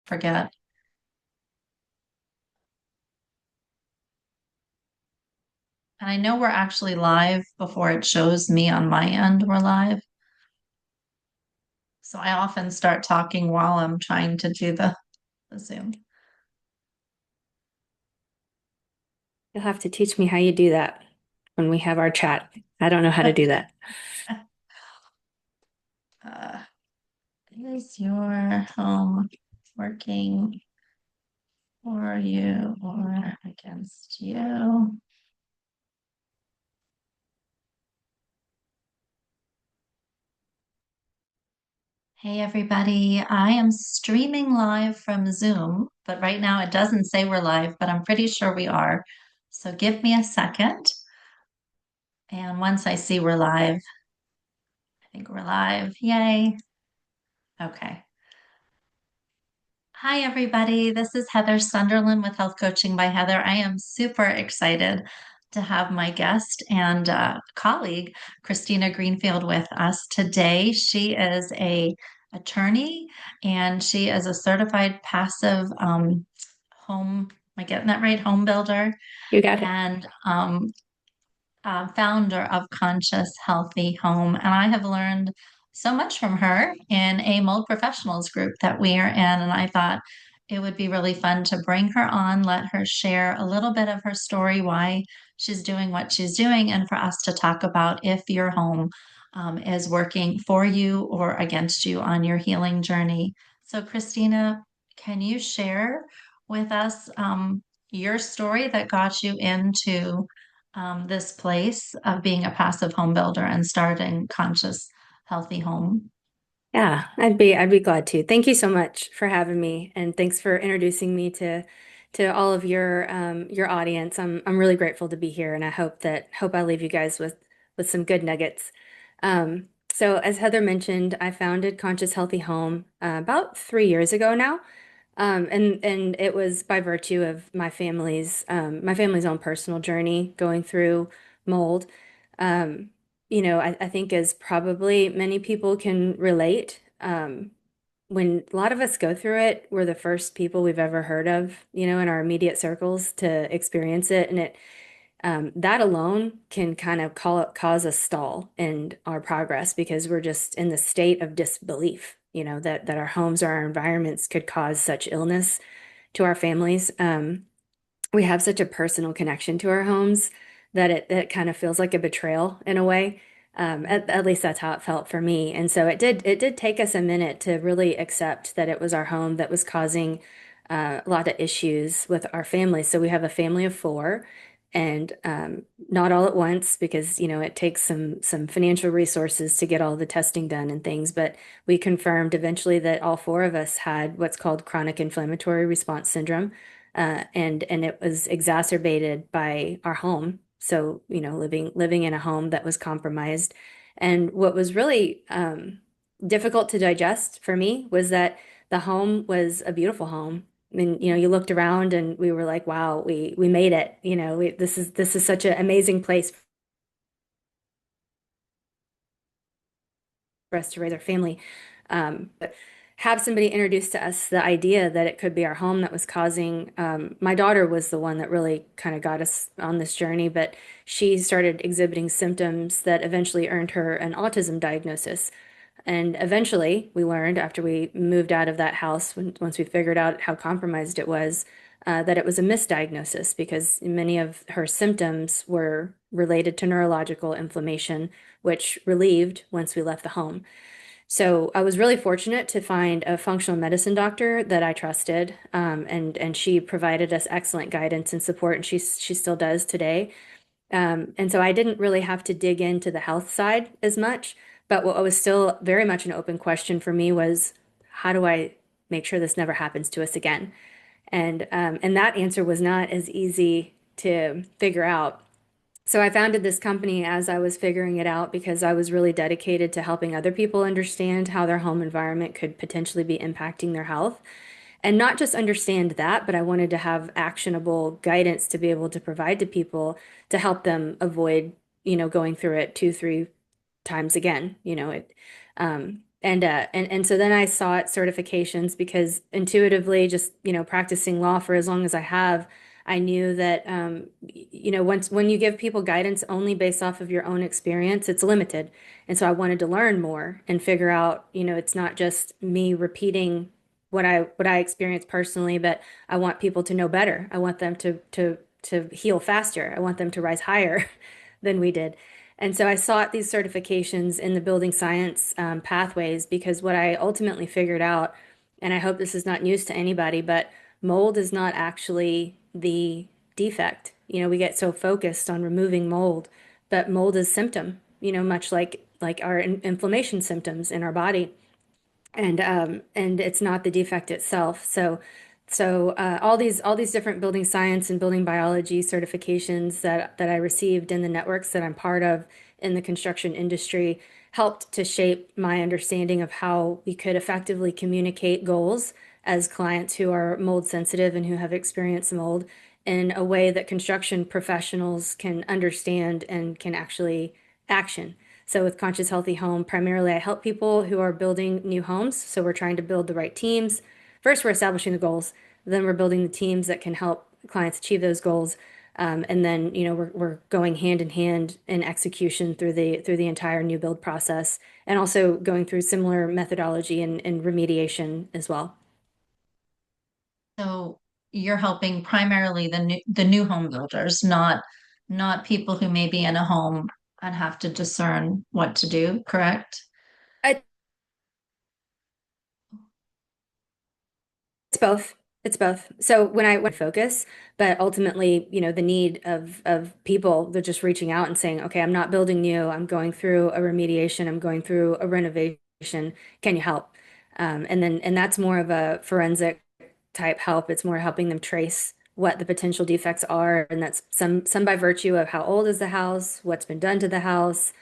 forget. And I know we're actually live before it shows me on my end we're live. So I often start talking while I'm trying to do the Zoom. You'll have to teach me how you do that when we have our chat. I don't know how to do that. Uh, is your home working for you or against you? Hey everybody, I am streaming live from Zoom, but right now it doesn't say we're live, but I'm pretty sure we are. So give me a second. And once I see we're live, I think we're live. Yay. Okay. Hi, everybody. This is Heather Sunderland with Health Coaching by Heather. I am super excited to have my guest and colleague, Christina Greenfield, with us today. She is a attorney and she is a certified passive home, am I getting that right? Home builder You got it. and founder of Conscious Healthy Home. And I have learned so much from her in a mold professionals group that we are in. And I thought it would be really fun to bring her on, let her share a little bit of her story, why she's doing what she's doing, and for us to talk about if your home is working for you or against you on your healing journey. So, Christina, can you share with us your story that got you into this place of being a passive home builder and starting Conscious Healthy Home? Yeah, I'd be glad to. Thank you so much for having me, and thanks for introducing me to all of your audience. I'm really grateful to be here, and I hope I leave you guys with some good nuggets. So as Heather mentioned, I founded Conscious Healthy Home about 3 years ago now. And it was by virtue of my family's own personal journey going through mold. Um, I think as probably many people can relate, when a lot of us go through it, we're the first people we've ever heard of, in our immediate circles to experience it, and it that alone can kind of cause a stall in our progress because we're just in the state of disbelief, that our homes or our environments could cause such illness to our families. We have such a personal connection to our homes that it kind of feels like a betrayal in a way. At least that's how it felt for me. And so it did take us a minute to really accept that it was our home that was causing a lot of issues with our family. So we have a family of four, and not all at once because it takes some financial resources to get all the testing done and things. But we confirmed eventually that all four of us had what's called chronic inflammatory response syndrome, and it was exacerbated by our home. So, living in a home that was compromised. And what was really difficult to digest for me was that the home was a beautiful home. I mean, you looked around and we were like, wow, we made it. This is such an amazing place for us to raise our family. But have somebody introduce to us the idea that it could be our home that was causing. My daughter was the one that really kind of got us on this journey, but she started exhibiting symptoms that eventually earned her an autism diagnosis. And eventually, we learned after we moved out of that house, once we figured out how compromised it was, that it was a misdiagnosis because many of her symptoms were related to neurological inflammation, which relieved once we left the home. So I was really fortunate to find a functional medicine doctor that I trusted, and she provided us excellent guidance and support, and she still does today. And so I didn't really have to dig into the health side as much, but what was still very much an open question for me was, how do I make sure this never happens to us again? And that answer was not as easy to figure out. So I founded this company as I was figuring it out because I was really dedicated to helping other people understand how their home environment could potentially be impacting their health. And not just understand that, but I wanted to have actionable guidance to be able to provide to people to help them avoid, going through it two, three times again. And so then I sought certifications because intuitively, just practicing law for as long as I have, I knew that once when you give people guidance only based off of your own experience, it's limited. And so I wanted to learn more and figure out, it's not just me repeating what I experienced personally, but I want people to know better. I want them to heal faster. I want them to rise higher than we did. And so I sought these certifications in the building science pathways because what I ultimately figured out, and I hope this is not news to anybody, but mold is not actually the defect. We get so focused on removing mold, but mold is symptom, much like our inflammation symptoms in our body, and it's not the defect itself. So all these different building science and building biology certifications that I received in the networks that I'm part of in the construction industry helped to shape my understanding of how we could effectively communicate goals as clients who are mold sensitive and who have experienced mold in a way that construction professionals can understand and can actually action. So with Conscious Healthy Home, primarily I help people who are building new homes. So we're trying to build the right teams. First, we're establishing the goals. Then we're building the teams that can help clients achieve those goals. And then, we're going hand in hand in execution through the entire new build process, and also going through similar methodology and remediation as well. So you're helping primarily the new home builders, not people who may be in a home and have to discern what to do, correct? I It's both. It's both. So when I went focus, but ultimately, the need of people, they're just reaching out and saying, okay, I'm not building new. I'm going through a remediation. I'm going through a renovation. Can you help? And that's more of a forensic type help. It's more helping them trace what the potential defects are, and that's some by virtue of how old is the house, what's been done to the house,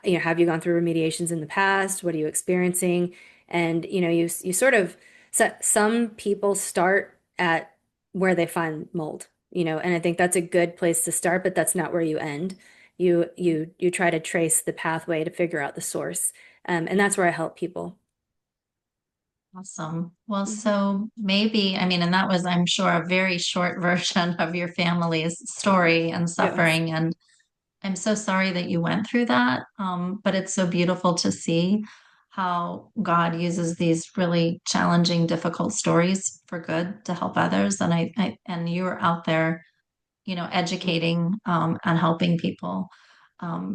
have you gone through remediations in the past? What are you experiencing? And you sort of so some people start at where they find mold, and I think that's a good place to start, but that's not where you end. You try to trace the pathway to figure out the source, and that's where I help people. Awesome. Well, Mhm. so maybe, I mean, and that was, I'm sure, a very short version of your family's story and Yes. suffering. And I'm so sorry that you went through that. But it's so beautiful to see how God uses these really challenging, difficult stories for good to help others. And and you're out there, educating, and helping people,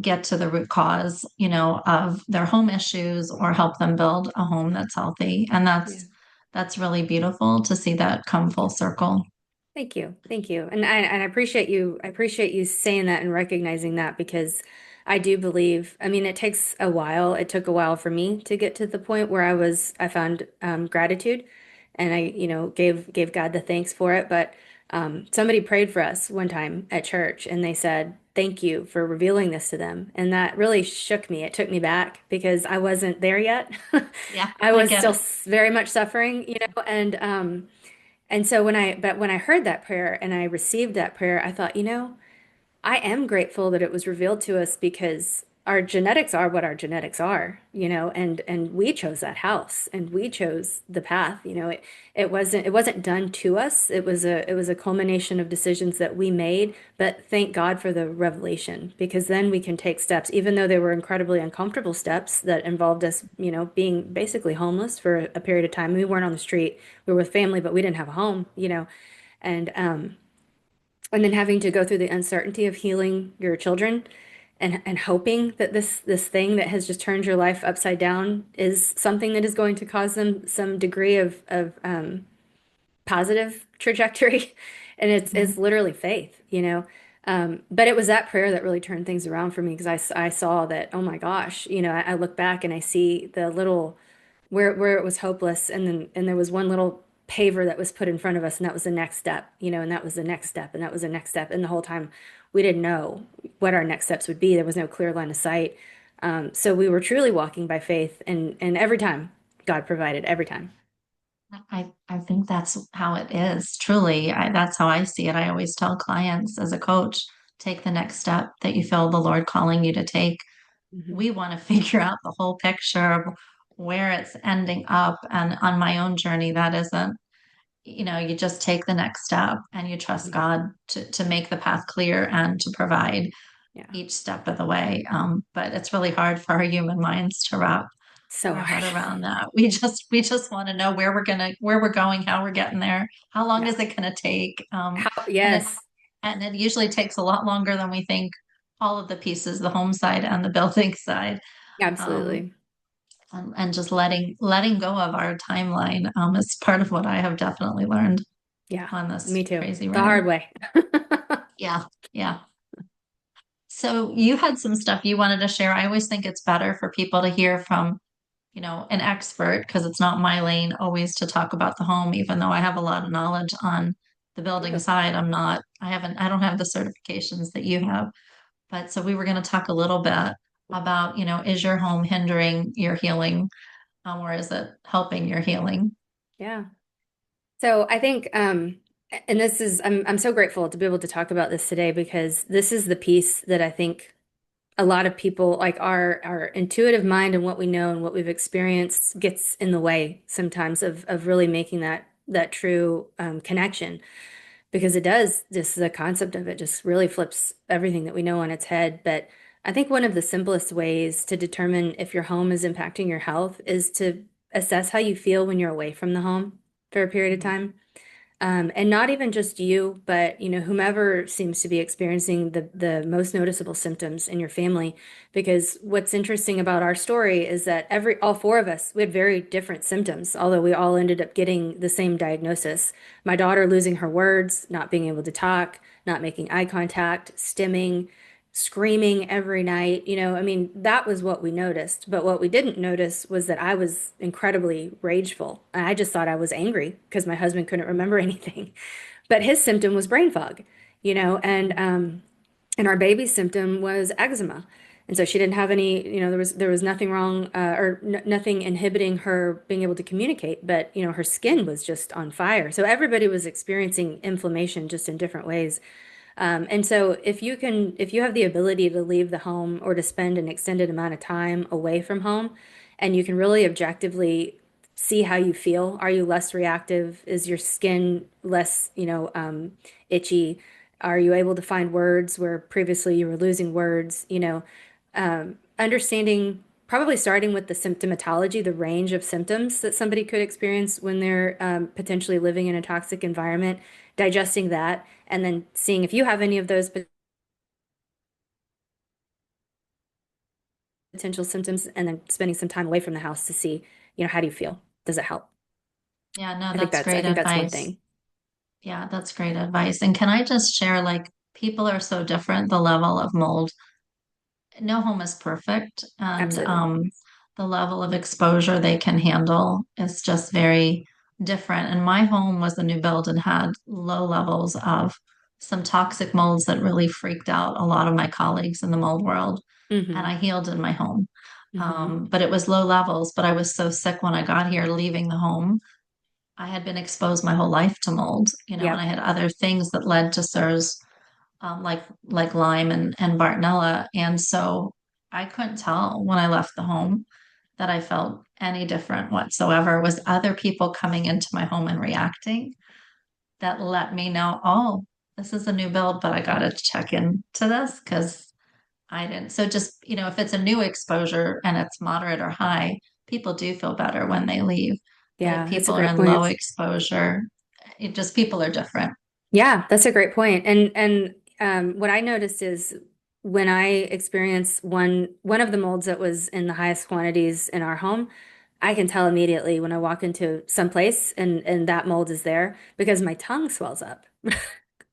get to the root cause, of their home issues or help them build a home that's healthy. And Yeah. that's really beautiful to see that come Thank full you. circle. Thank you. Thank you. And I appreciate you. I appreciate you saying that and recognizing that because I do believe, I mean, it takes a while. It took a while for me to get to the point where I found gratitude, and I, gave God the thanks for it. But somebody prayed for us one time at church and they said, "Thank you for revealing this to them." And that really shook me. It took me back because I wasn't there yet. Yeah, I I was get still it. very much suffering, and so when I heard that prayer and I received that prayer, I thought, I am grateful that it was revealed to us because our genetics are what our genetics are, and we chose that house and we chose the path. It wasn't done to us. It was a culmination of decisions that we made, but thank God for the revelation because then we can take steps, even though they were incredibly uncomfortable steps that involved us, being basically homeless for a period of time. We weren't on the street. We were with family, but we didn't have a home, and then having to go through the uncertainty of healing your children and hoping that this thing that has just turned your life upside down is something that is going to cause them some degree of positive trajectory. And it's Mhm. literally faith, but it was that prayer that really turned things around for me because I saw that, oh my gosh, I look back and I see the little where it was hopeless, and there was one little paver that was put in front of us, and that was the next step, and that was the next step, and that was the next step, and the whole time we didn't know what our next steps would be. There was no clear line of sight, so we were truly walking by faith, and every time God provided every time. I think that's how it is. Truly, that's how I see it. I always tell clients as a coach, take the next step that you feel the Lord calling you to take. Hmm. We want to figure out the whole picture of where it's ending up. And on my own journey, that isn't, you just take the next step and you trust Mhm. God to make the path clear and to provide Yeah. each step of the way. But it's really hard for our human minds to wrap So our head hard. around that. We just want to know where we're going, how we're getting there, how long Yeah. is it going to take? And it Yes, and it usually takes a lot longer than we think. All of the pieces, the home side and the building side, um, absolutely. and just letting go of our timeline, is part of what I have definitely learned Yeah, on this me too. crazy The ride. hard way. Yeah, yeah. So you had some stuff you wanted to share. I always think it's better for people to hear from, an expert because it's not my lane always to talk about the home, even though I have a lot of knowledge on the building Yeah. side. I don't have the certifications that you have. But so we were going to talk a little bit about, is your home hindering your healing, or is it helping your healing? Yeah. So I think, and this is, I'm so grateful to be able to talk about this today because this is the piece that I think a lot of people, like our intuitive mind and what we know and what we've experienced, gets in the way sometimes of really making that true connection. Because it does, just the concept of it just really flips everything that we know on its head. But I think one of the simplest ways to determine if your home is impacting your health is to assess how you feel when you're away from the home for a period of Mhm. time. And not even just you, but whomever seems to be experiencing the most noticeable symptoms in your family. Because what's interesting about our story is that all four of us, we had very different symptoms, although we all ended up getting the same diagnosis. My daughter losing her words, not being able to talk, not making eye contact, stimming, screaming every night. I mean, that was what we noticed. But what we didn't notice was that I was incredibly rageful. And I just thought I was angry because my husband couldn't remember anything. But his symptom was brain fog, and our baby's symptom was eczema. And so she didn't have any, there was nothing wrong, or n nothing inhibiting her being able to communicate, but her skin was just on fire. So everybody was experiencing inflammation just in different ways. And so if you have the ability to leave the home or to spend an extended amount of time away from home, and you can really objectively see how you feel, are you less reactive? Is your skin less, itchy? Are you able to find words where previously you were losing words? Understanding, probably starting with the symptomatology, the range of symptoms that somebody could experience when they're potentially living in a toxic environment, digesting that, and then seeing if you have any of those potential symptoms, and then spending some time away from the house to see, how do you feel? Does it help? Yeah, no, I think that's that's I great think that's one advice. thing. Yeah, that's great advice. And can I just share, like, people are so different, the level of mold. No home is perfect, and Absolutely. the level of exposure they can handle is just very different. And my home was a new build and had low levels of some toxic molds that really freaked out a lot of my colleagues in the mold world. And Hmm. I healed in my home. Hmm. But it was low levels, but I was so sick when I got here, leaving the home. I had been exposed my whole life to mold, and I Yep. had other things that led to CIRS, like Lyme and Bartonella. And so I couldn't tell when I left the home that I felt any different whatsoever. It was other people coming into my home and reacting that let me know, oh, this is a new build, but I got to check into this because I didn't. So just, if it's a new exposure and it's moderate or high, people do feel better when they leave. But if Yeah, that's a people are great in low point. exposure, people are different. Yeah, that's a great point. And what I noticed is when I experienced one of the molds that was in the highest quantities in our home, I can tell immediately when I walk into some place and that mold is there because my tongue swells up,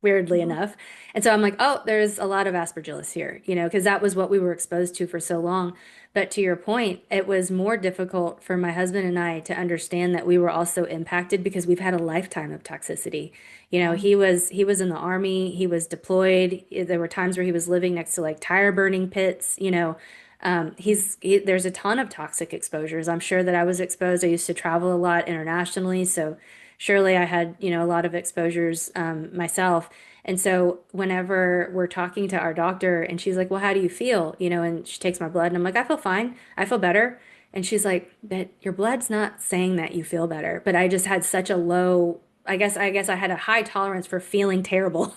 weirdly Mhm. enough. And so I'm like, oh, there's a lot of aspergillus here, because that was what we were exposed to for so long. But to your point, it was more difficult for my husband and I to understand that we were also impacted because we've had a lifetime of toxicity. Yeah. He was in the army, he was deployed. There were times where he was living next to like tire burning pits. There's a ton of toxic exposures. I'm sure that I was exposed. I used to travel a lot internationally, so surely I had, a lot of exposures myself. And so whenever we're talking to our doctor and she's like, "Well, how do you feel?" And she takes my blood and I'm like, "I feel fine. I feel better." And she's like, but your blood's not saying that you feel better. But I just had such a low, I guess I had a high tolerance for feeling terrible.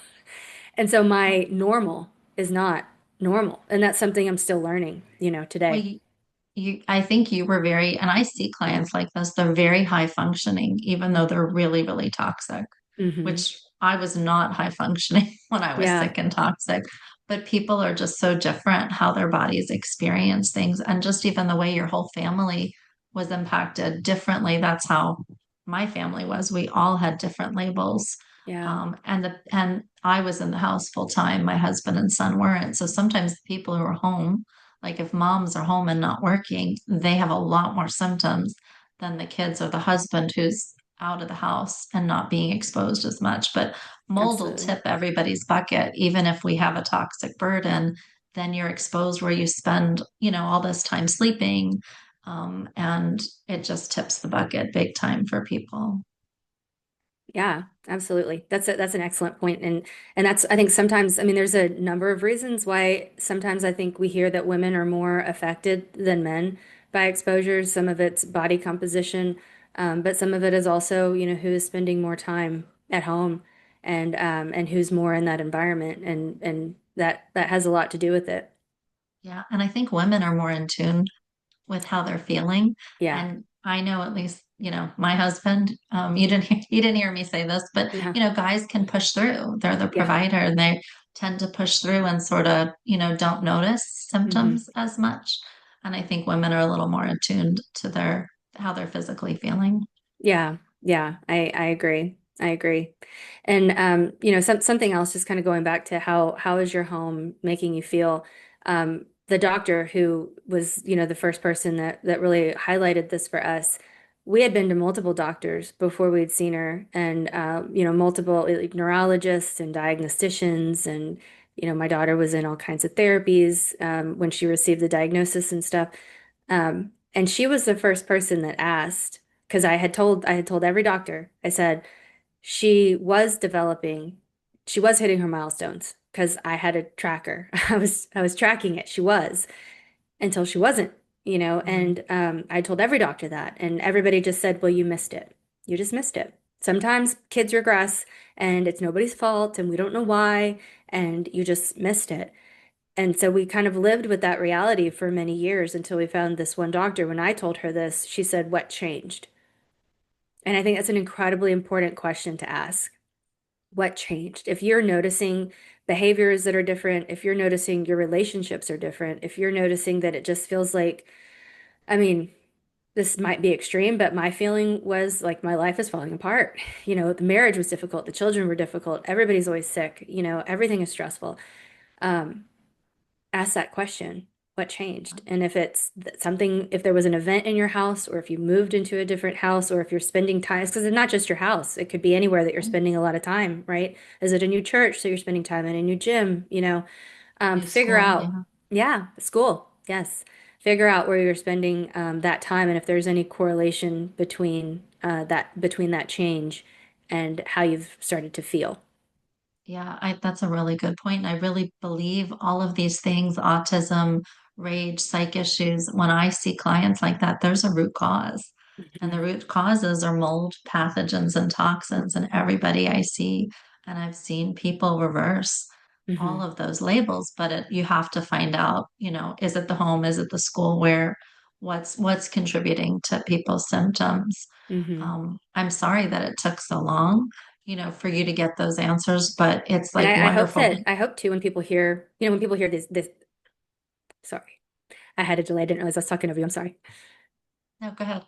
And so my normal is not normal. And that's something I'm still learning, Well, today. I think you were very, and I see clients like this, they're very high functioning, even though they're really, really toxic, Hmm. which I was not high functioning when I was Yeah, sick and toxic. But people are just so different how their bodies experience things. And just even the way your whole family was impacted differently. That's how my family was. We all had different labels. yeah, And I was in the house full time. My husband and son weren't. So sometimes the people who are home, like if moms are home and not working, they have a lot more symptoms than the kids or the husband who's out of the house and not being exposed as much. But mold will absolutely. tip everybody's bucket, even if we have a toxic burden, then you're exposed where you spend, all this time sleeping. And it just tips the bucket big time for people. Yeah, absolutely. That's an excellent point. And that's I think sometimes I mean there's a number of reasons why sometimes I think we hear that women are more affected than men by exposures. Some of it's body composition, but some of it is also, who is spending more time at home and who's more in that environment and that has a lot to do with it. Yeah. And I think women are more in tune with how they're feeling. Yeah. And I know at least, my husband, you didn't hear me say this, but No. guys can push through. They're the Yeah. provider and they tend to push through and sort of, don't notice Hmm. symptoms as much. And I think women are a little more attuned to how they're physically feeling. Yeah, yeah, I agree. I agree. And something else, just kind of going back to how is your home making you feel? The doctor who was, the first person that really highlighted this for us, we had been to multiple doctors before we'd seen her, and multiple like, neurologists and diagnosticians, and my daughter was in all kinds of therapies when she received the diagnosis and stuff. And she was the first person that asked, because I had told every doctor, I said she was hitting her milestones because I had a tracker. I was tracking it. She was until she wasn't, Mhm. and I told every doctor that, and everybody just said, well, you missed it. You just missed it. Sometimes kids regress and it's nobody's fault and we don't know why, and you just missed it. And so we kind of lived with that reality for many years until we found this one doctor. When I told her this, she said, what changed? And I think that's an incredibly important question to ask. What changed? If you're noticing behaviors that are different, if you're noticing your relationships are different, if you're noticing that it just feels like, I mean, this might be extreme, but my feeling was like my life is falling apart. The marriage was difficult, the children were difficult, everybody's always sick, everything is stressful. Um, Ask that question. What changed? And if it's something, if there was an event in your house, or if you moved into a different house, or if you're spending time, because it's not just your house, it could be anywhere that you're spending a lot of time, right? Is it a new church? So you're spending time in a new gym, New figure school, out, yeah. yeah, school, yes. Figure out where you're spending that time and if there's any correlation between that change and how you've started to feel. Yeah, that's a really good point. I really believe all of these things, autism, rage, psych issues, when I see clients like that, there's a root cause. And the Mhm. root causes are mold, pathogens, and toxins. And everybody I see, and I've seen people reverse all Mhm. of those labels, but you have to find out, is it the home, is it the school, where what's contributing to people's symptoms. Mhm. I'm sorry that it took so long, for you to get those answers, but it's And like wonderful. I hope too when people hear, when people hear this, sorry, I had a delay. I didn't realize I was talking over you. I'm sorry. No, go ahead.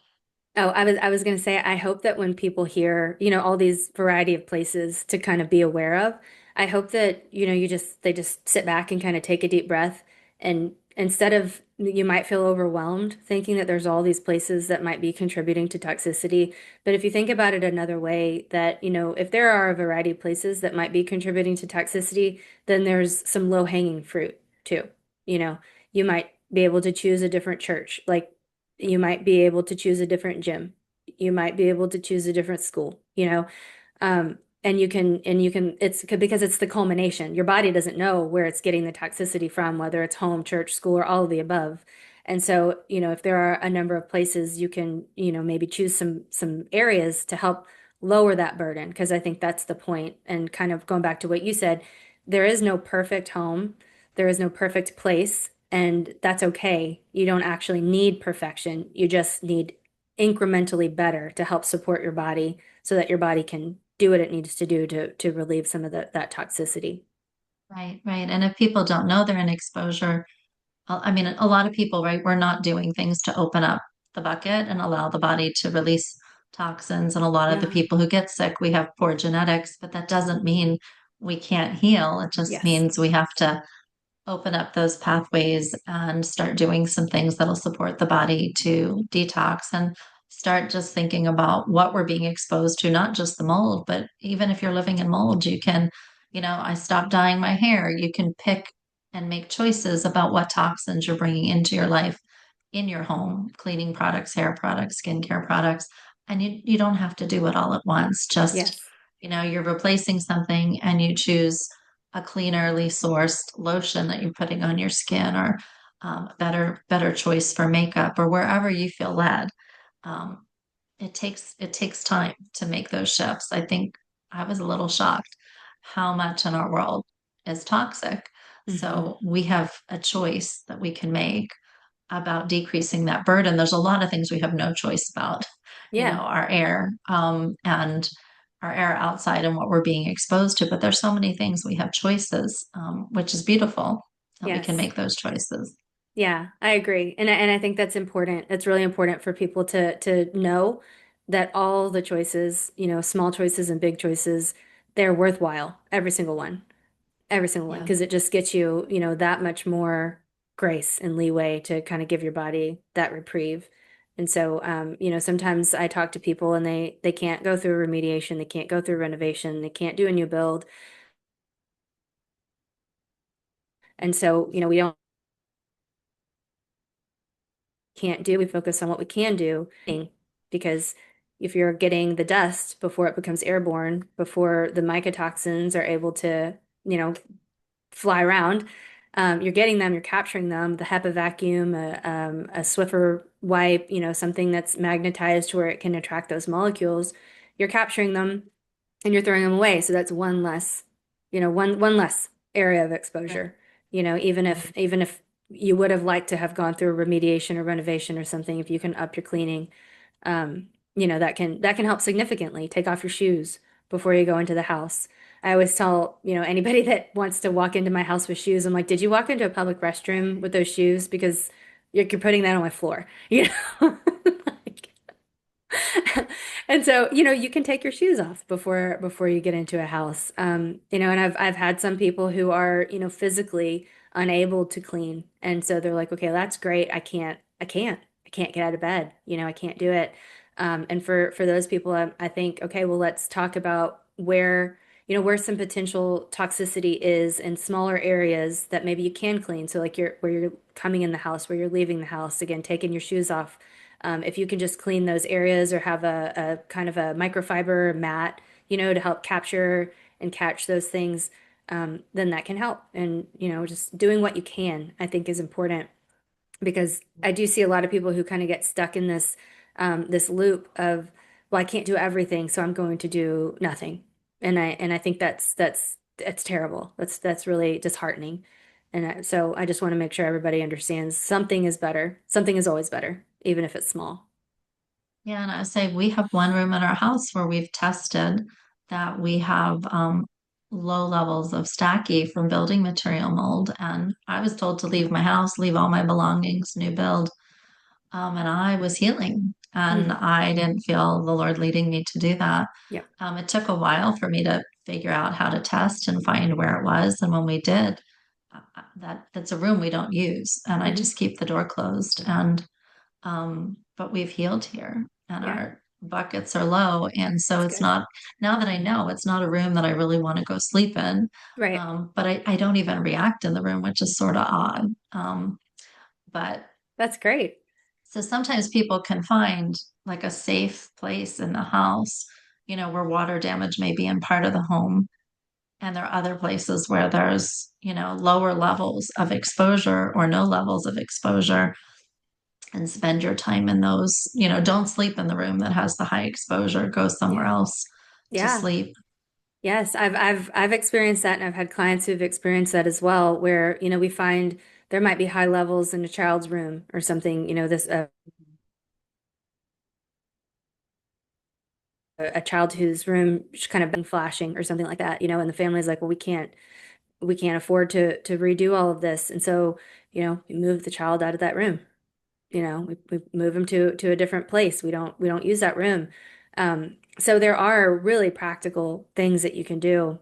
Oh, I was gonna say I hope that when people hear, all these variety of places to kind of be aware of, I hope that, they just sit back and kind of take a deep breath and instead of you might feel overwhelmed thinking that there's all these places that might be contributing to toxicity. But if you think about it another way, that, if there are a variety of places that might be contributing to toxicity, then there's some low-hanging fruit too. You know, you might be able to choose a different church. Like you might be able to choose a different gym. You might be able to choose a different school, and you can, it's because it's the culmination. Your body doesn't know where it's getting the toxicity from, whether it's home, church, school, or all of the above. And so, if there are a number of places you can, maybe choose some areas to help lower that burden, because I think that's the point. And kind of going back to what you said, there is no perfect home, there is no perfect place, and that's okay. You don't actually need perfection. You just need incrementally better to help support your body so that your body can do what it needs to do to relieve some of that toxicity. Right, right. And if people don't know they're in exposure, I mean, a lot of people, right, we're not doing things to open up the bucket and allow the body to release toxins. And a lot of the Yeah. people who get sick, we have poor genetics, but that doesn't mean we can't heal. It just Yes. means we have to open up those pathways and start doing some things that'll support the body to detox and start just thinking about what we're being exposed to, not just the mold, but even if you're living in mold, you can, I stopped dyeing my hair. You can pick and make choices about what toxins you're bringing into your life in your home, cleaning products, hair products, skincare products. And you don't have to do it all at once. Just, Yes. you're replacing something and you choose a cleanerly sourced lotion that you're putting on your skin or better choice for makeup or wherever you feel led. Um, it takes time to make those shifts. I think I was a little shocked how much in our world is toxic. Hmm. So we have a choice that we can make about decreasing that burden. There's a lot of things we have no choice about, Yeah. our air, and our air outside and what we're being exposed to. But there's so many things we have choices, which is beautiful that we can Yes. make those choices. Yeah, I agree. And I think that's important. It's really important for people to know that all the choices, small choices and big choices, they're worthwhile, every single one. Every single one, Yeah. because it just gets you, that much more grace and leeway to kind of give your body that reprieve. And so, sometimes I talk to people and they can't go through remediation, they can't go through renovation, they can't do a new build. And so, we don't can't do, we focus on what we can do because if you're getting the dust before it becomes airborne, before the mycotoxins are able to, you know, fly around. You're getting them, you're capturing them. The HEPA vacuum, a Swiffer wipe, something that's magnetized to where it can attract those molecules. You're capturing them and you're throwing them away. So that's one less, one less area of Right. exposure. Even if Right. you would have liked to have gone through a remediation or renovation or something, if you can up your cleaning, that can help significantly. Take off your shoes before you go into the house. I always tell, anybody that wants to walk into my house with shoes, I'm like, did you walk into a public restroom with those shoes? Because you're putting that on my floor, Like, and so, you can take your shoes off before you get into a house. And I've had some people who are, physically unable to clean. And so they're like, okay, that's great. I can't get out of bed. I can't do it. And for those people, I think, okay, well, let's talk about where some potential toxicity is in smaller areas that maybe you can clean. So like where you're coming in the house, where you're leaving the house, again, taking your shoes off. If you can just clean those areas or have a kind of a microfiber mat, to help capture and catch those things, then that can help. And, just doing what you can, I think is important because I do see a lot of people who kind of get stuck in this loop of, well, I can't do everything, so I'm going to do nothing. And I think that's terrible. That's really disheartening. So I just want to make sure everybody understands something is better. Something is always better, even if it's small. Yeah, and I say we have one room in our house where we've tested that we have low levels of stacky from building material mold. And I was told to leave my house, leave all my belongings, new build. And I was healing, and Mm, I didn't feel the Lord leading me to do that. yeah. It took a while for me to figure out how to test and find where it was. And when we did, that's a room we don't use, and I Hmm. just keep the door closed. And but we've healed here, and Yeah. our buckets are low, and so That's it's good. not. Now that I know, it's not a room that I really want to go sleep in. Right. But I don't even react in the room, which is sort of odd. But That's great. so sometimes people can find like a safe place in the house, where water damage may be in part of the home. And there are other places where there's, lower levels of exposure or no levels of exposure. and spend your time in those. Don't sleep in the room that has the high exposure. Go somewhere Yeah. else to Yeah. sleep. Yes, I've experienced that, and I've had clients who've experienced that as well, where, we find there might be high levels in a child's room or something, this a child whose room is kind of been flashing or something like that, and the family's like, well, we can't afford to redo all of this. And so, we move the child out of that room. We move them to a different place. We don't use that room. So there are really practical things that you can do,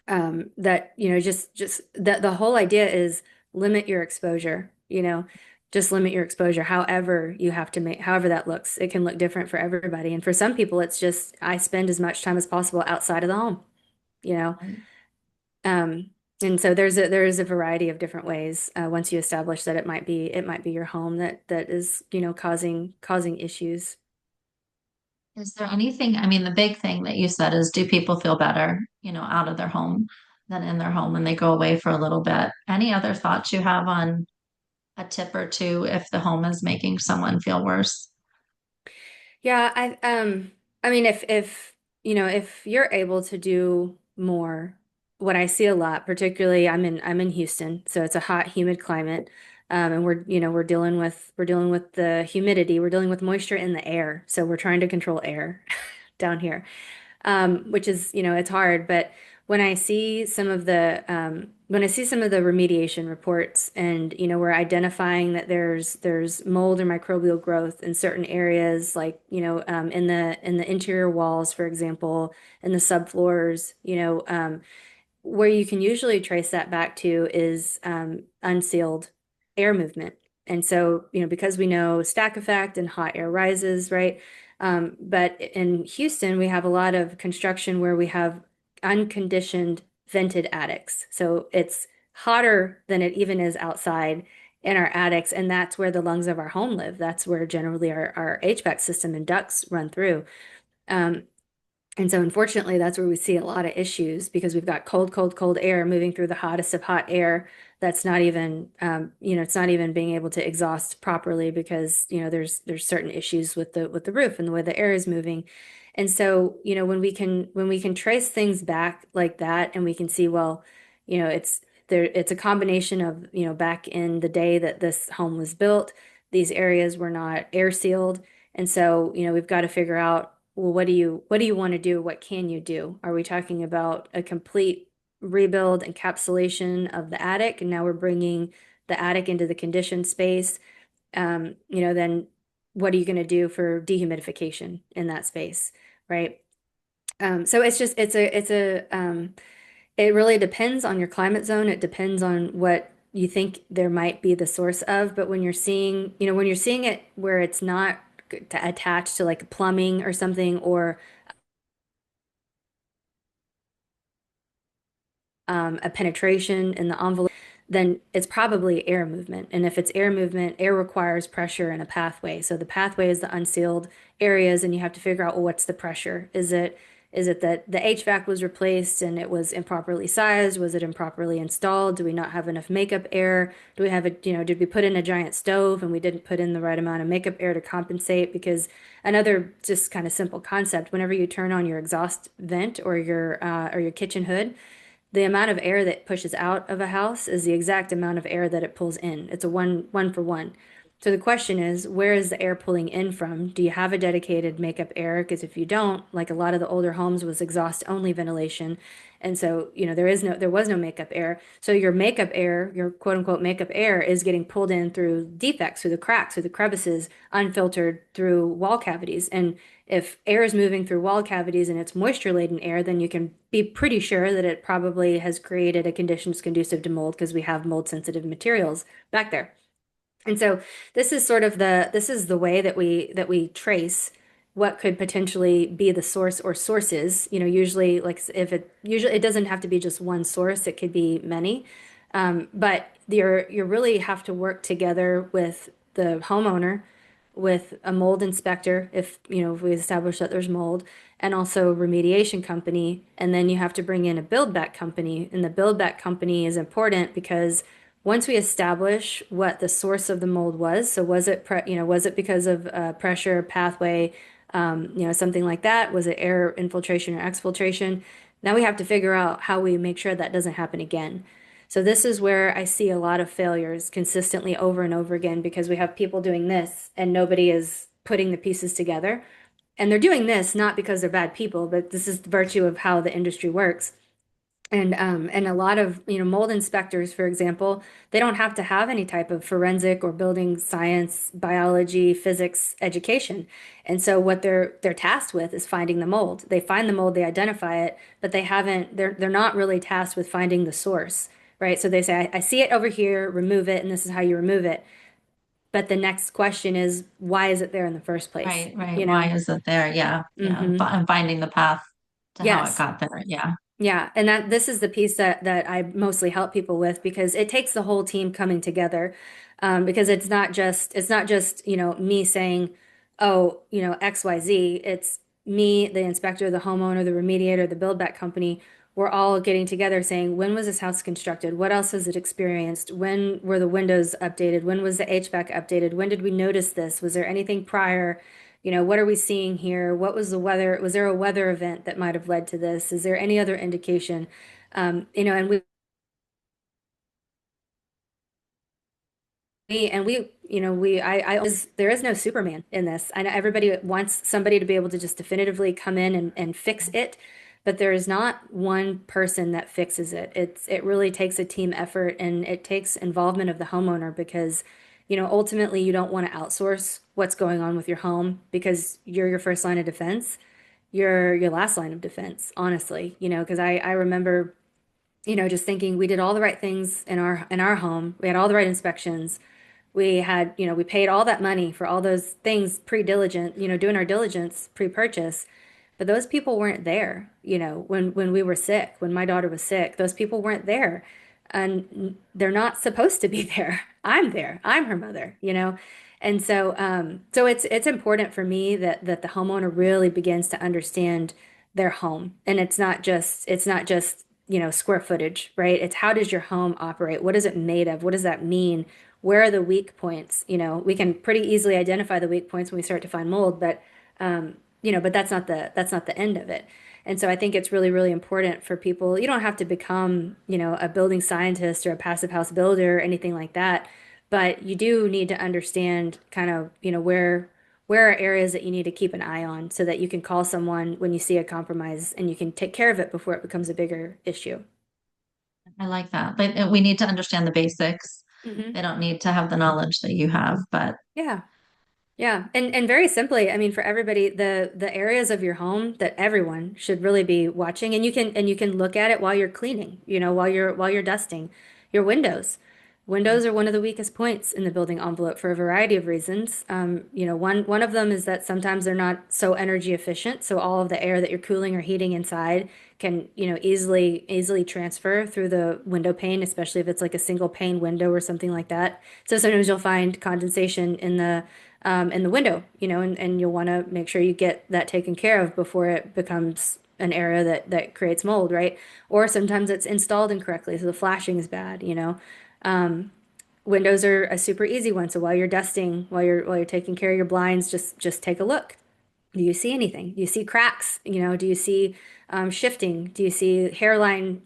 that, just that the whole idea is limit your exposure, just limit your exposure, however you have to make, however that looks. It can look different for everybody. And for some people, it's just, I spend as much time as possible outside of the home, you know. Right? Um, and so there is a variety of different ways, once you establish that it might be your home that is, causing issues. Is there anything, I mean, the big thing that you said is, do people feel better, out of their home than in their home when they go away for a little bit? Any other thoughts you have on a tip or two if the home is making someone feel worse? Yeah, I mean, if you're able to do more, what I see a lot, particularly I'm in Houston, so it's a hot, humid climate. And we're dealing with the humidity, we're dealing with moisture in the air. So we're trying to control air down here, which is, it's hard. But when I see some of the remediation reports, and, we're identifying that there's mold or microbial growth in certain areas, like, in the interior walls, for example, in the subfloors, where you can usually trace that back to is, unsealed air movement. And so, because we know stack effect and hot air rises, right? But in Houston, we have a lot of construction where we have unconditioned vented attics. So it's hotter than it even is outside in our attics. And that's where the lungs of our home live. That's where generally our HVAC system and ducts run through. Um, and so, unfortunately, that's where we see a lot of issues, because we've got cold, cold, cold air moving through the hottest of hot air. That's not even, it's not even being able to exhaust properly, because, there's certain issues with the roof and the way the air is moving. And so, when we can trace things back like that, and we can see, well, it's a combination of, back in the day that this home was built, these areas were not air sealed. And so, we've got to figure out, well, what do you want to do? What can you do? Are we talking about a complete rebuild, encapsulation of the attic, and now we're bringing the attic into the conditioned space? Then what are you going to do for dehumidification in that space, right? So it really depends on your climate zone. It depends on what you think there might be the source of. But when you're seeing it where it's not attached to like plumbing or something, or a penetration in the envelope, then it's probably air movement. And if it's air movement, air requires pressure and a pathway. So the pathway is the unsealed areas, and you have to figure out, well, what's the pressure? Is it that the HVAC was replaced and it was improperly sized? Was it improperly installed? Do we not have enough makeup air? Did we put in a giant stove and we didn't put in the right amount of makeup air to compensate? Because another just kind of simple concept, whenever you turn on your exhaust vent or your kitchen hood, the amount of air that pushes out of a house is the exact amount of air that it pulls in. It's a one for one. So the question is, where is the air pulling in from? Do you have a dedicated makeup air? Because if you don't, like a lot of the older homes was exhaust only ventilation. And so, there was no makeup air. So your makeup air, your quote unquote makeup air, is getting pulled in through defects, through the cracks, through the crevices, unfiltered through wall cavities. And if air is moving through wall cavities and it's moisture-laden air, then you can be pretty sure that it probably has created a conditions conducive to mold, because we have mold-sensitive materials back there. And so this is the way that we trace what could potentially be the source or sources. Usually, like, if it doesn't have to be just one source, it could be many. But you really have to work together with the homeowner, with a mold inspector, if we establish that there's mold, and also remediation company. And then you have to bring in a build back company. And the build back company is important because Once we establish what the source of the mold was, so was it was it because of pressure pathway, something like that? Was it air infiltration or exfiltration? Now we have to figure out how we make sure that doesn't happen again. So this is where I see a lot of failures consistently over and over again because we have people doing this and nobody is putting the pieces together. And they're doing this not because they're bad people, but this is the virtue of how the industry works. And a lot of, mold inspectors, for example, they don't have to have any type of forensic or building science, biology, physics education. And so what they're tasked with is finding the mold. They find the mold, they identify it, but they're not really tasked with finding the source, right? So they say, I see it over here, remove it, and this is how you remove it. But the next question is, why is it there in the first place? Right, right. You Why know? is it there? Yeah, yeah. Mm-hmm. And finding the path to how it Yes. got there. Yeah. Yeah, and that this is the piece that I mostly help people with because it takes the whole team coming together. Because it's not just me saying, oh, XYZ. It's me, the inspector, the homeowner, the remediator, the build back company. We're all getting together saying, when was this house constructed? What else has it experienced? When were the windows updated? When was the HVAC updated? When did we notice this? Was there anything prior? What are we seeing here? What was the weather? Was there a weather event that might have led to this? Is there any other indication? And there is no Superman in this. I know everybody wants somebody to be able to just definitively come in and fix it, but there is not one person that fixes it. It really takes a team effort and it takes involvement of the homeowner because, ultimately you don't want to outsource what's going on with your home because you're your first line of defense. You're your last line of defense, honestly, because I remember, just thinking we did all the right things in our home. We had all the right inspections. We paid all that money for all those things pre-diligent, doing our diligence pre-purchase. But those people weren't there, when we were sick, when my daughter was sick, those people weren't there. And they're not supposed to be there. I'm there. I'm her mother. And so it's important for me that the homeowner really begins to understand their home. And it's not just square footage, right? It's how does your home operate? What is it made of? What does that mean? Where are the weak points? We can pretty easily identify the weak points when we start to find mold, but that's not the end of it. And so I think it's really, really important for people. You don't have to become, a building scientist or a passive house builder or anything like that, but you do need to understand kind of, where are areas that you need to keep an eye on so that you can call someone when you see a compromise and you can take care of it before it becomes a bigger issue. I like that. We need to understand the basics. Hmm. They don't need to have the knowledge that you have, but Yeah. Yeah, and very simply, I mean, for everybody, the areas of your home that everyone should really be watching, and you can look at it while you're cleaning, while you're dusting, your windows. Windows are one of the weakest points in the building envelope for a variety of reasons. One of them is that sometimes they're not so energy efficient, so all of the air that you're cooling or heating inside can, easily transfer through the window pane, especially if it's like a single pane window or something like that. So sometimes you'll find condensation in the window, and you'll want to make sure you get that taken care of before it becomes an area that creates mold, right? Or sometimes it's installed incorrectly, so the flashing is bad. Windows are a super easy one, so while you're dusting, while you're taking care of your blinds, just take a look. Do you see anything? Do you see cracks? Do you see shifting? Do you see hairline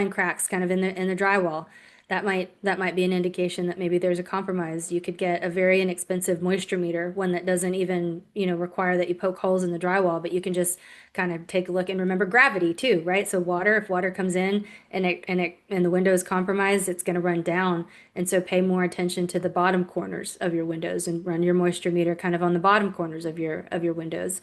cracks kind of in the drywall? That might be an indication that maybe there's a compromise. You could get a very inexpensive moisture meter, one that doesn't even, require that you poke holes in the drywall, but you can just kind of take a look and remember gravity too, right? So if water comes in and the window is compromised, it's going to run down. And so pay more attention to the bottom corners of your windows and run your moisture meter kind of on the bottom corners of your windows.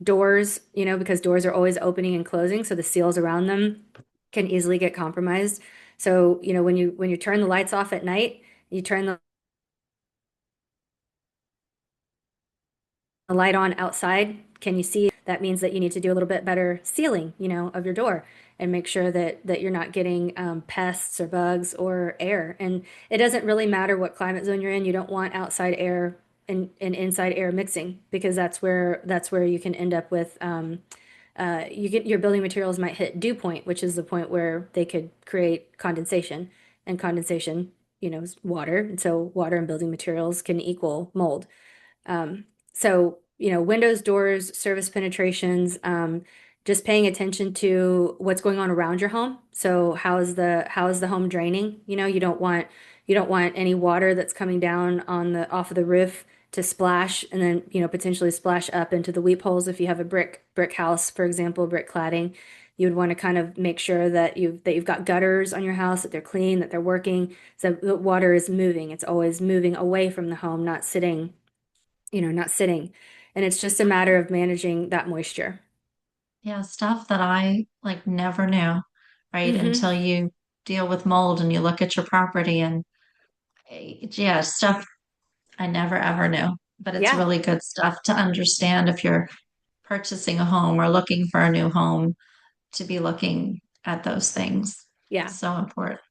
Doors, because doors are always opening and closing, so the seals around them can easily get compromised. So, when you turn the lights off at night, you turn the light on outside, can you see? That means that you need to do a little bit better sealing, of your door and make sure that you're not getting pests or bugs or air. And it doesn't really matter what climate zone you're in. You don't want outside air and inside air mixing because that's where you can end up with your building materials might hit dew point, which is the point where they could create condensation. and condensation, is water. And so water and building materials can equal mold. So, windows, doors, surface penetrations, just paying attention to what's going on around your home. So how is the home draining? You don't want any water that's coming down on the off of the roof to splash and then, potentially splash up into the weep holes if you have a brick house, for example, brick cladding. You would want to kind of make sure that you've got gutters on your house, that they're clean, that they're working, so the water is moving. It's always moving away from the home, not sitting. And it's just a matter of managing that moisture. Yeah, stuff that I like never knew, right? Hmm. Until you deal with mold and you look at your property and yeah, stuff I never ever knew. But it's Yeah, really good stuff to understand if you're purchasing a home or looking for a new home to be looking at those things. yeah, So important.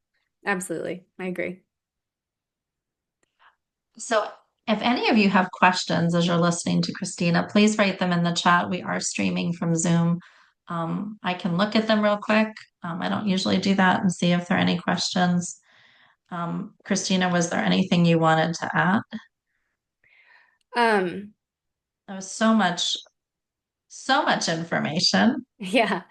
absolutely. I agree. So if any of you have questions as you're listening to Christina, please write them in the chat. We are streaming from Zoom. I can look at them real quick. I don't usually do that and see if there are any questions. Christina, was there anything you wanted to add? Um, There was so much information. yeah.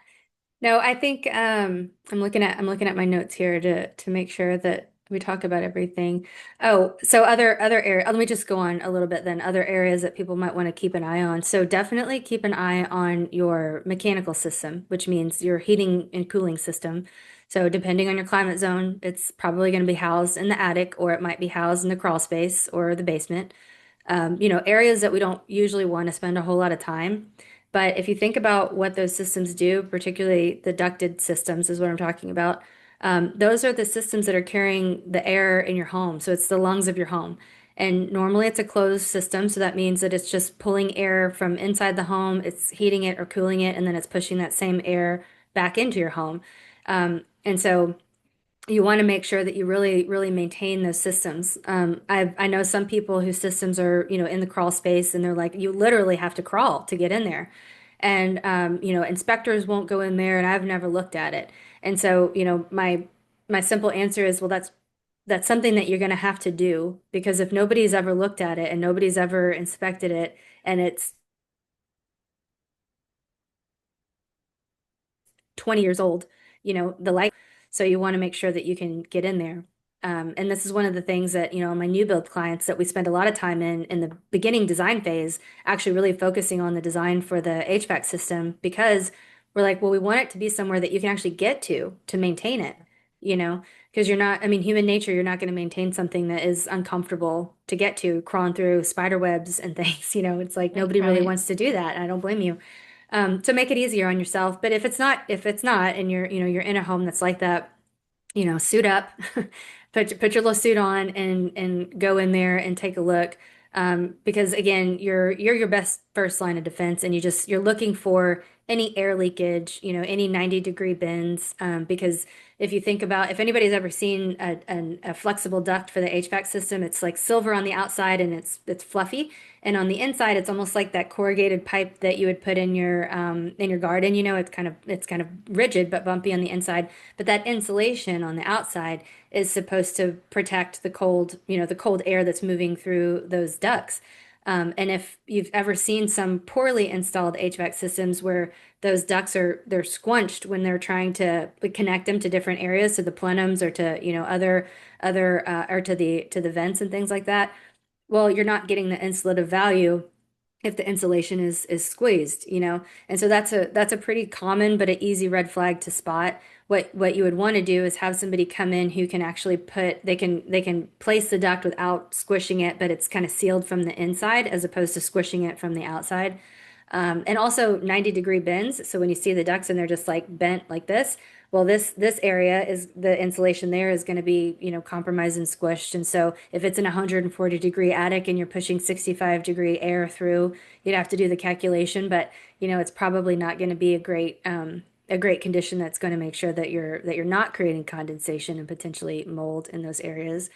No, I think I'm looking at my notes here to make sure that we talk about everything. Oh, so other area. Let me just go on a little bit then. Other areas that people might want to keep an eye on. So definitely keep an eye on your mechanical system, which means your heating and cooling system. So depending on your climate zone, it's probably going to be housed in the attic, or it might be housed in the crawl space or the basement. Areas that we don't usually want to spend a whole lot of time. But if you think about what those systems do, particularly the ducted systems is what I'm talking about, those are the systems that are carrying the air in your home. So it's the lungs of your home. And normally it's a closed system, so that means that it's just pulling air from inside the home, it's heating it or cooling it, and then it's pushing that same air back into your home. And so you want to make sure that you really, really maintain those systems. I know some people whose systems are, in the crawl space, and they're like, you literally have to crawl to get in there. And inspectors won't go in there, and I've never looked at it. And so, my simple answer is, well, that's something that you're going to have to do, because if nobody's ever looked at it and nobody's ever inspected it, and it's 20 years old, the light. So you want to make sure that you can get in there. And this is one of the things that, my new build clients that we spend a lot of time in the beginning design phase, actually really focusing on the design for the HVAC system, because we're like, well, we want it to be somewhere that you can actually get to maintain it, you know, because you're not, I mean, human nature, you're not going to maintain something that is uncomfortable to get to, crawling through spider webs and things, it's like Right, nobody really right. wants to do that. And I don't blame you. So make it easier on yourself. But if it's not, and you're in a home that's like that, suit up, put your little suit on and go in there and take a look. Because again, you're your best first line of defense, and you're looking for any air leakage, any 90-degree bends. Because if anybody's ever seen a flexible duct for the HVAC system, it's like silver on the outside and it's fluffy, and on the inside, it's almost like that corrugated pipe that you would put in your garden. It's kind of rigid but bumpy on the inside. But that insulation on the outside is supposed to protect the cold air that's moving through those ducts. And if you've ever seen some poorly installed HVAC systems where those ducts they're squunched when they're trying to connect them to different areas, to the plenums or to other or to the vents and things like that. Well, you're not getting the insulative value if the insulation is squeezed, And so that's a pretty common but an easy red flag to spot. What you would want to do is have somebody come in who can actually they can place the duct without squishing it, but it's kind of sealed from the inside as opposed to squishing it from the outside. And also 90-degree bends. So when you see the ducts and they're just like bent like this, well, this area is the insulation there is going to be, compromised and squished. And so if it's in a 140-degree attic and you're pushing 65-degree air through, you'd have to do the calculation. But, it's probably not going to be a great condition that's going to make sure that you're not creating condensation and potentially mold in those areas.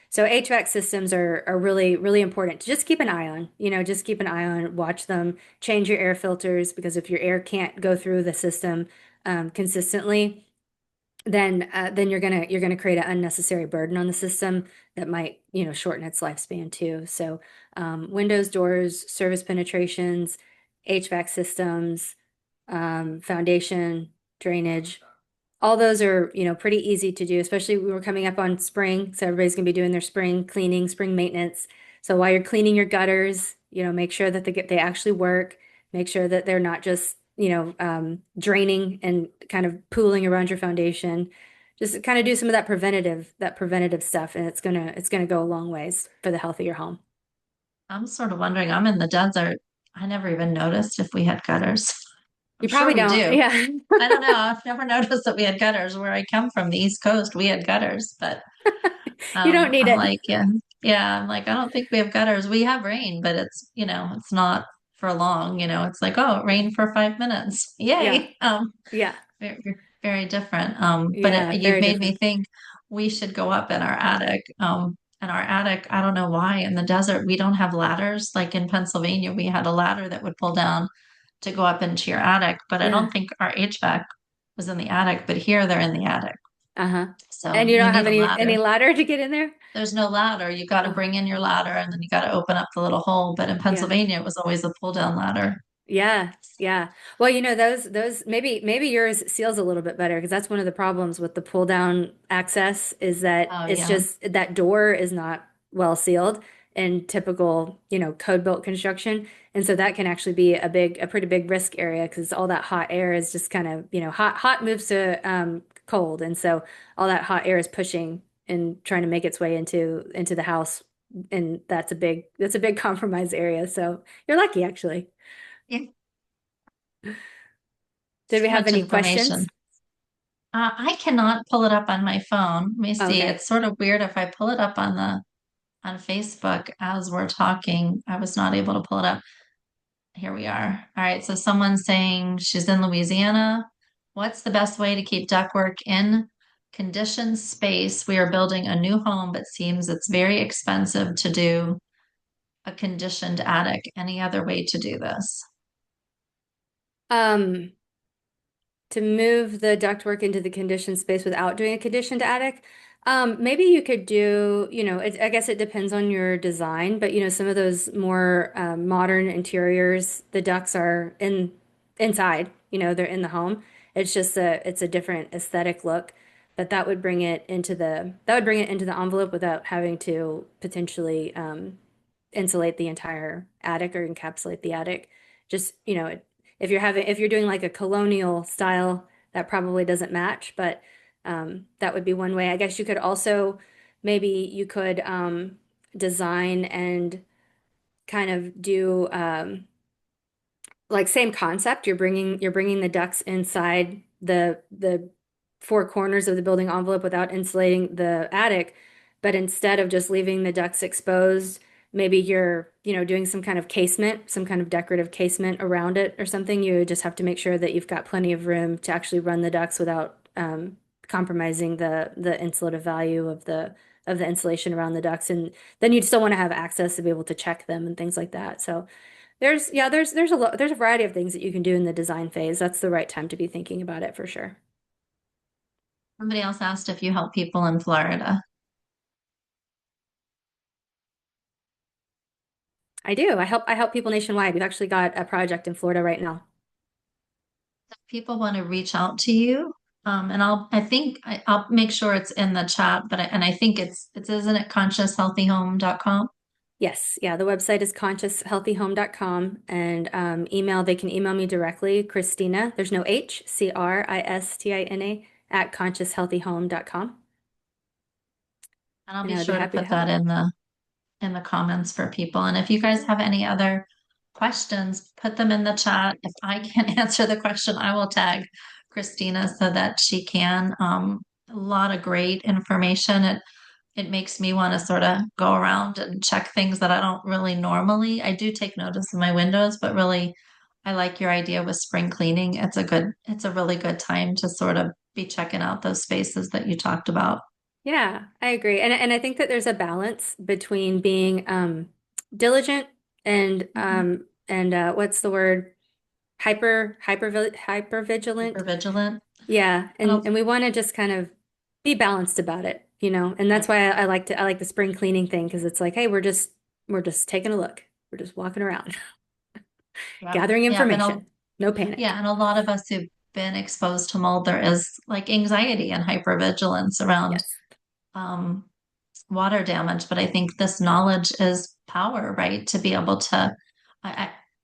So HVAC systems are really, really important to just keep an eye on, just keep an eye on, watch them, change your air filters, because if your air can't go through the system consistently, then you're gonna create an unnecessary burden on the system that might, shorten its lifespan too. So, windows, doors, service penetrations, HVAC systems, foundation, drainage. All those are, pretty easy to do, especially when we're coming up on spring. So everybody's gonna be doing their spring cleaning, spring maintenance. So while you're cleaning your gutters, make sure that they actually work. Make sure that they're not just, draining and kind of pooling around your foundation. Just kind of do some of that preventative stuff, and it's gonna go a long ways for the health of your home. I'm sort of wondering, I'm in the desert. I never even noticed if we had gutters. I'm You sure probably we don't, do. yeah. I don't know. I've never noticed that we had gutters. Where I come from, the East Coast, we had gutters, but You don't need I'm it. like, yeah, yeah. I'm like, I don't think we have gutters. We have rain, but it's not for long. It's like, oh, it rained for 5 minutes. Yeah, Yay. yeah, Very, very different. But yeah, you've very made me different. think we should go up in our attic. In our attic, I don't know why in the desert we don't have ladders. Like in Pennsylvania, we had a ladder that would pull down to go up into your attic, but I Yeah. don't think our HVAC was in the attic, but here they're in the attic. Uh-huh. And So you you don't have need a any ladder. ladder to get in there? There's no ladder. You got to Oh, bring in your ladder and then you got to open up the little hole. But in yeah. Pennsylvania, it was always a pull down ladder. Yeah, yeah. Well, those maybe yours seals a little bit better because that's one of the problems with the pull down access is that Oh, it's yeah. just that door is not well sealed in typical, code built construction. And so that can actually be a pretty big risk area because all that hot air is just kind of, hot moves to cold. And so all that hot air is pushing and trying to make its way into the house. And that's a big compromise area. So you're lucky actually. Yeah. Did we So have much any information. questions? I cannot pull it up on my phone. Let me see. Okay. It's sort of weird if I pull it up on Facebook as we're talking. I was not able to pull it up. Here we are. All right. So someone's saying she's in Louisiana. What's the best way to keep ductwork in conditioned space? We are building a new home, but seems it's very expensive to do a conditioned attic. Any other way to do this? Um, to move the ductwork into the conditioned space without doing a conditioned attic, maybe you could do, I guess it depends on your design, but some of those more modern interiors, the ducts are inside, they're in the home. It's a different aesthetic look, but that would bring it into the envelope without having to potentially insulate the entire attic or encapsulate the attic. Just, if you're doing like a colonial style, that probably doesn't match, but that would be one way. I guess you could also maybe you could design and kind of do like same concept. You're bringing the ducts inside the four corners of the building envelope without insulating the attic, but instead of just leaving the ducts exposed, maybe you're, doing some kind of casement, some kind of decorative casement around it or something. You just have to make sure that you've got plenty of room to actually run the ducts without compromising the insulative value of the insulation around the ducts. And then you'd still want to have access to be able to check them and things like that. So there's a variety of things that you can do in the design phase. That's the right time to be thinking about it for sure. Somebody else asked if you help people in Florida. I do. I help people nationwide. We've actually got a project in Florida right now. If people want to reach out to you, and I'll make sure it's in the chat, and I think isn't it conscioushealthyhome.com? Yes, yeah, the website is conscioushealthyhome.com and they can email me directly, Christina, there's no H, Cristina at conscioushealthyhome.com. And I'll And be I would be sure to happy to put that help. in the comments for people. And if you guys have any other questions, put them in the chat. If I can't answer the question, I will tag Christina so that she can. A lot of great information. It makes me want to sort of go around and check things that I don't really normally. I do take notice of my windows, but really I like your idea with spring cleaning. It's a really good time to sort of be checking out those spaces that you talked about. Yeah, I agree. And I think that there's a balance between being diligent and what's the word? Hyper Hyper vigilant. vigilant. Yeah, And and we want to just kind of be balanced about it, and that's why I like the spring cleaning thing because it's like, hey, we're just taking a look. We're just walking around, yeah, gathering yeah, information. No panic. yeah, and a lot of us who've been exposed to mold, there is like anxiety and hypervigilance around Yes. um, water damage. But I think this knowledge is power, right? To be able to, I,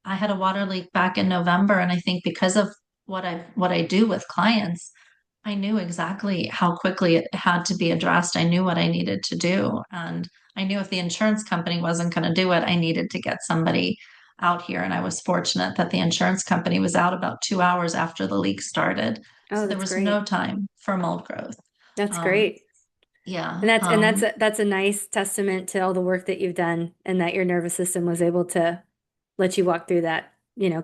I, I had a water leak back in November, and I think because of what I do with clients, I knew exactly how quickly it had to be addressed. I knew what I needed to do, and I knew if the insurance company wasn't going to do it, I needed to get somebody out here. And I was fortunate that the insurance company was out about 2 hours after the leak started, Oh, so there that's was no great. time for mold growth. That's Um, great. yeah, And that's a nice testament to all the work that you've done and that your nervous system was able to let you walk through that,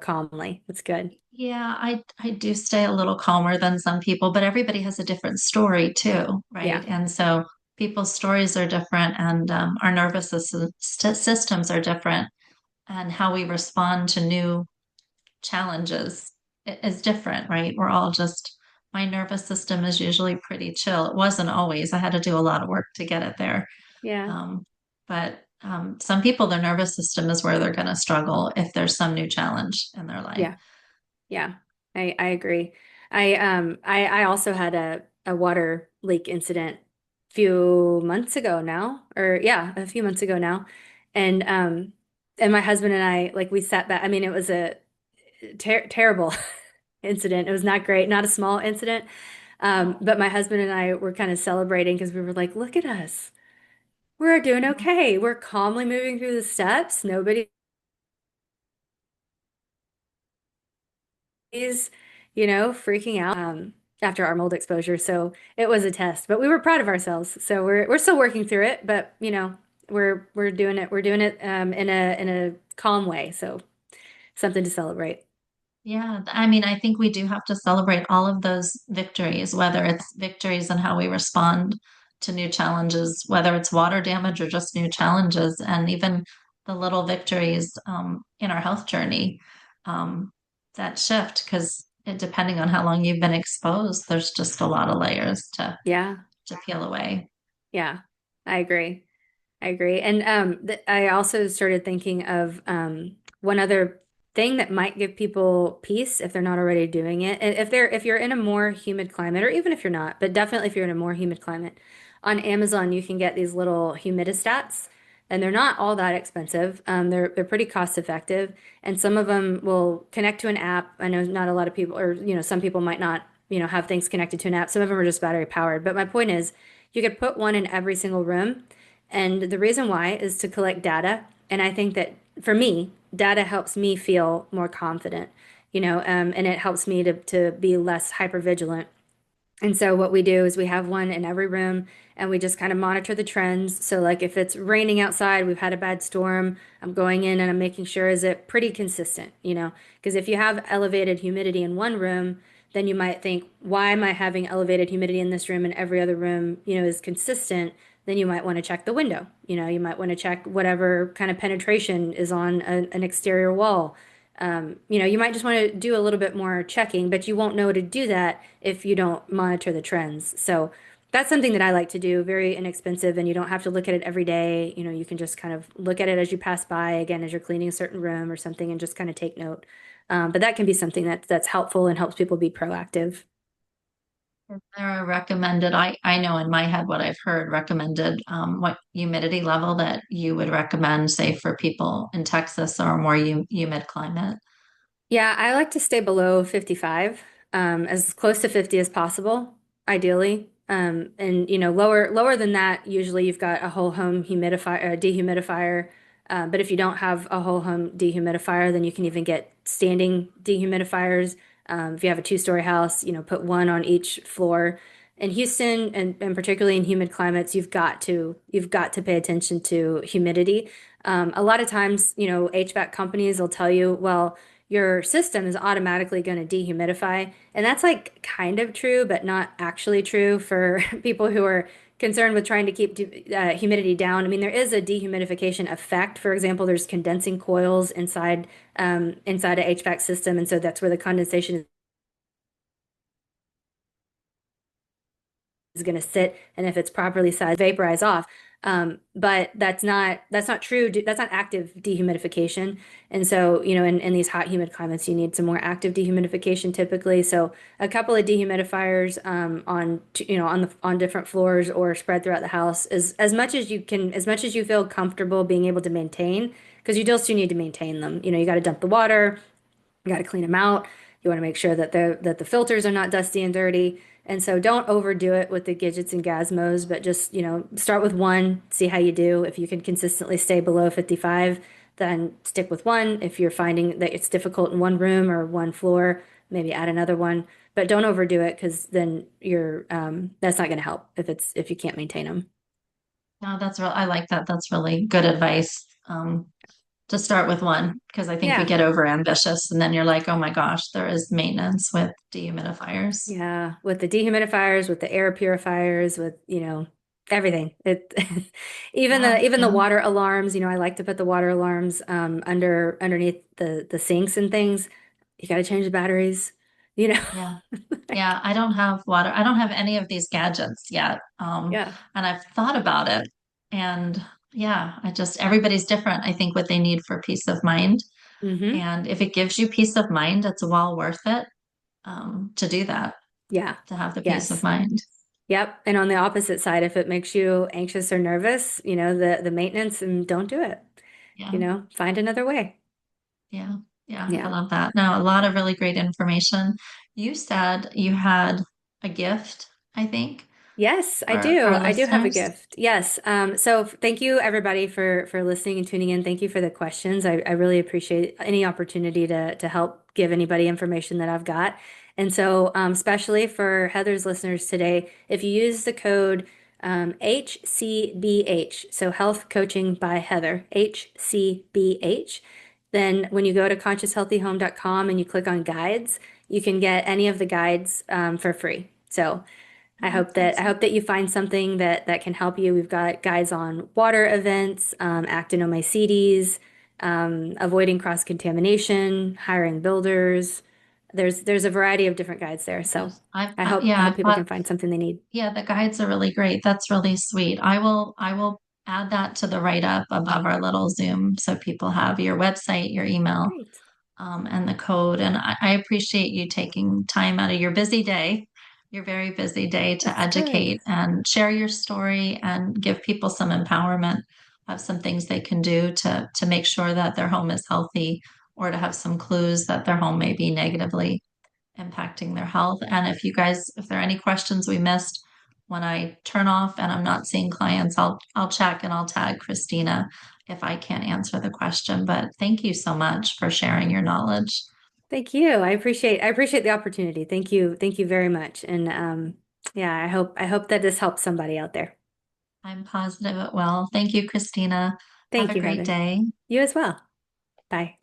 calmly. That's good. Yeah, I do stay a little calmer than some people, but everybody has a different story too, right? Yeah. And so people's stories are different, and our systems are different, and how we respond to new challenges is different, right? We're all just, my nervous system is usually pretty chill. It wasn't always. I had to do a lot of work to get it there. Yeah. But some people, their nervous system is where they're going to struggle if there's some new challenge in their life. Yeah. Yeah, I agree. I also had a water leak incident a few months ago now, or yeah, a few months ago now. And and my husband and I like we sat back. I mean, it was a terrible incident. It was not great, not a small incident. Oh, But my husband and I were kind of celebrating because we were like, look at us. We're doing yeah. okay. We're calmly moving through the steps. Nobody is, freaking out after our mold exposure. So it was a test, but we were proud of ourselves. So we're still working through it, but we're doing it. We're doing it in a calm way. So something to celebrate. Yeah, I mean, I think we do have to celebrate all of those victories, whether it's victories in how we respond to new challenges, whether it's water damage or just new challenges, and even the little victories in our health journey um, that shift, because depending on how long you've been exposed, there's just a lot of layers Yeah, to peel away. yeah, I agree. I agree. And th I also started thinking of one other thing that might give people peace if they're not already doing it. And if you're in a more humid climate, or even if you're not, but definitely if you're in a more humid climate, on Amazon you can get these little humidistats, and they're not all that expensive. They're pretty cost effective, and some of them will connect to an app. I know not a lot of people, or some people might not, have things connected to an app. Some of them are just battery powered. But my point is, you could put one in every single room. And the reason why is to collect data. And I think that for me, data helps me feel more confident, and it helps me to be less hypervigilant. And so what we do is we have one in every room and we just kind of monitor the trends. So like if it's raining outside, we've had a bad storm, I'm going in and I'm making sure is it pretty consistent, Because if you have elevated humidity in one room, then you might think, why am I having elevated humidity in this room and every other room, is consistent? Then you might want to check the window. You might want to check whatever kind of penetration is on an exterior wall. You might just want to do a little bit more checking, but you won't know to do that if you don't monitor the trends. So that's something that I like to do, very inexpensive, and you don't have to look at it every day. You can just kind of look at it as you pass by, again, as you're cleaning a certain room or something, and just kind of take note. But that can be something that's helpful and helps people be proactive. Is there a recommended, I know in my head what I've heard recommended, what humidity level that you would recommend, say, for people in Texas or a more humid climate? Yeah, I like to stay below 55, as close to 50 as possible, ideally. And lower than that, usually you've got a whole home humidifier, dehumidifier. But if you don't have a whole home dehumidifier, then you can even get standing dehumidifiers. If you have a two-story house, put one on each floor. In Houston, and particularly in humid climates, you've got to pay attention to humidity. A lot of times, HVAC companies will tell you, well, your system is automatically going to dehumidify. And that's like kind of true, but not actually true for people who are concerned with trying to keep humidity down. I mean, there is a dehumidification effect. For example, there's condensing coils inside a HVAC system, and so that's where the condensation is going to sit, and if it's properly sized, vaporize off. But that's not true. That's not active dehumidification. And so, in these hot, humid climates, you need some more active dehumidification typically. So a couple of dehumidifiers on different floors or spread throughout the house is as much as you can, as much as you feel comfortable being able to maintain, because you still need to maintain them. You got to dump the water. You got to clean them out. You want to make sure that the filters are not dusty and dirty. And so don't overdo it with the Gidgets and Gazmos, but just, start with one, see how you do. If you can consistently stay below 55, then stick with one. If you're finding that it's difficult in one room or one floor, maybe add another one. But don't overdo it because then that's not going to help if you can't maintain them. No, that's real. I like that. That's really good advice. To start with one, because I think we Yeah. get over ambitious and then you're like, oh my gosh, there is maintenance with dehumidifiers. Yeah, with the dehumidifiers, with the air purifiers, with, everything. It even Yeah, the yeah, water alarms, I like to put the water alarms underneath the sinks and things. You got to change the batteries, you know. yeah. Yeah, I don't have water. I don't have any of these gadgets yet. Yeah. And I've thought about it. And yeah, everybody's different, I think, what they need for peace of mind. Hmm. And if it gives you peace of mind, it's well worth it, to do that, Yeah. to have the peace of Yes. mind. Yep. And on the opposite side, if it makes you anxious or nervous, the maintenance, and don't do it. Yeah, Find another way. yeah, yeah. I Yeah. love that. No, a lot of really great information. You said you had a gift, I think, Yes, I for do. our I do have a listeners. gift. Yes. So thank you everybody for listening and tuning in. Thank you for the questions. I really appreciate any opportunity to help give anybody information that I've got. And so, especially for Heather's listeners today, if you use the code HCBH, so Health Coaching by Heather, HCBH, then when you go to conscioushealthyhome.com and you click on guides, you can get any of the guides for free. So I Oh, hope that I awesome. hope that you find something that can help you. We've got guides on water events, actinomycetes, avoiding cross-contamination, hiring builders. There's a variety of different guides there. So Yes, I yeah, hope I've people got, can find something they need. yeah, the guides are really great. That's really sweet. I will add that to the write-up above our little Zoom so people have your website, your email, Great. and the code. And I appreciate you taking time out of your busy day, your very busy day, to That's good. educate and share your story and give people some empowerment of some things they can do to make sure that their home is healthy, or to have some clues that their home may be negatively impacting their health. And if there are any questions we missed when I turn off and I'm not seeing clients, I'll check and I'll tag Christina if I can't answer the question. But thank you so much for sharing your knowledge. Thank you. I appreciate the opportunity. Thank you. Thank you very much. And yeah, I hope that this helps somebody out there. I'm positive it will. Thank you, Christina. Have Thank a you, great Heather. day. You as well. Bye.